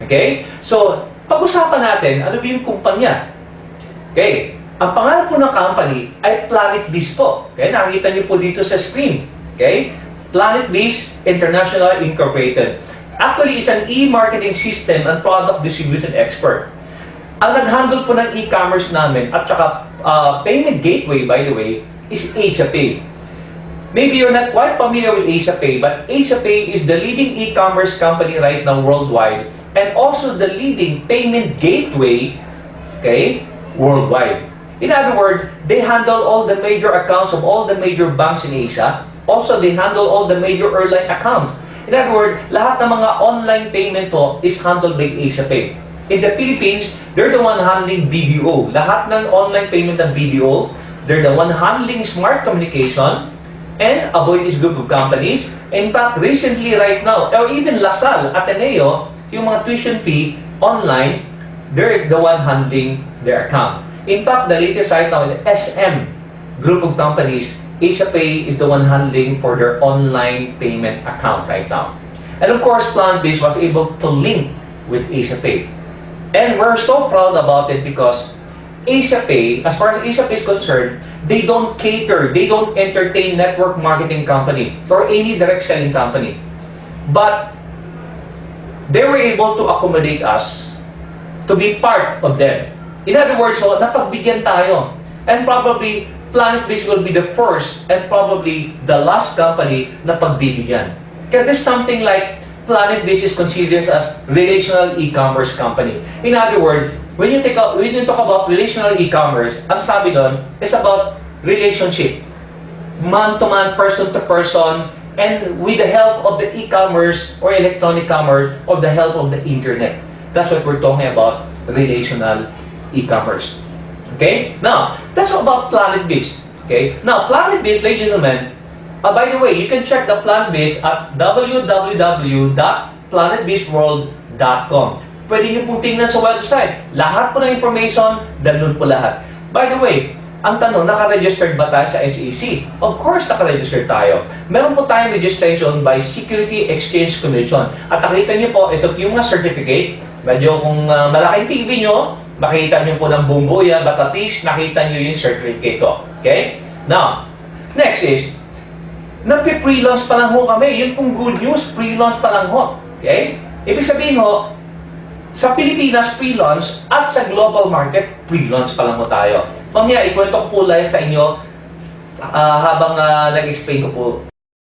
Okay? So, pag-usapan natin, ano ba yung kumpanya? Okay? Ang pangalan po ng company ay PlanetBiz po. Okay? Nakikita niyo po dito sa screen. Okay? PlanetBiz International Incorporated. Actually, is an e-marketing system and product distribution expert. Ang nag-handle po ng e-commerce namin at saka payment gateway, by the way, is AsiaPay. Maybe you're not quite familiar with AsiaPay, but AsiaPay is the leading e-commerce company right now worldwide and also the leading payment gateway, okay, worldwide. In other words, they handle all the major accounts of all the major banks in Asia. Also, they handle all the major airline accounts. In other words, lahat ng mga online payment po is handled by AsiaPay. In the Philippines, they're the one handling BDO. Lahat ng online payment ng BDO, they're the one handling smart communication and avoid this group of companies. In fact, recently right now, or even LaSalle, Ateneo, yung mga tuition fee online, they're the one handling their account. In fact, the latest right now, the SM group of companies, AsiaPay is the one handling for their online payment account right now. And of course, PlanetBiz was able to link with AsiaPay. And we're so proud about it because AsiaPay, as far as AsiaPay is concerned, they don't cater, they don't entertain network marketing company or any direct selling company. But they were able to accommodate us to be part of them. In other words, so, napagbigyan tayo. And probably, PlanetBiz will be the first and probably the last company na pagbibigyan. Because there's something like PlanetBiz is considered as relational e-commerce company. In other words, when you talk about relational e-commerce, ang sabi doon is about relationship. Man-to-man, person-to-person, and with the help of the e-commerce or electronic commerce or the help of the internet. That's what we're talking about, relational e-commerce. Okay? Now, that's about PlanetBiz. Okay? Now, PlanetBiz, ladies and gentlemen, by the way, you can check the PlanetBiz at www.planetbizworld.com. Pwede nyo pong tingnan sa website. Lahat po ng information, doon po lahat. By the way, ang tanong, naka-registered ba tayo sa SEC? Of course, naka-registered tayo. Meron po tayong registration by Security Exchange Commission. At nakita nyo po, ito po yung mga certificate. Medyo kung malaking TV nyo, makikita nyo po ng buong buya, but at least nakita nyo yung certificate ko. Okay? Now, next is, nagpe-pre-launch pa lang ho kami. Yun pong good news, pre-launch pa lang ho. Okay? Ibig sabihin ho, sa Pilipinas, pre-launch at sa global market, pre-launch pa lang mo tayo. Mamaya, ikwento ko po live sa inyo habang nag-explain ko po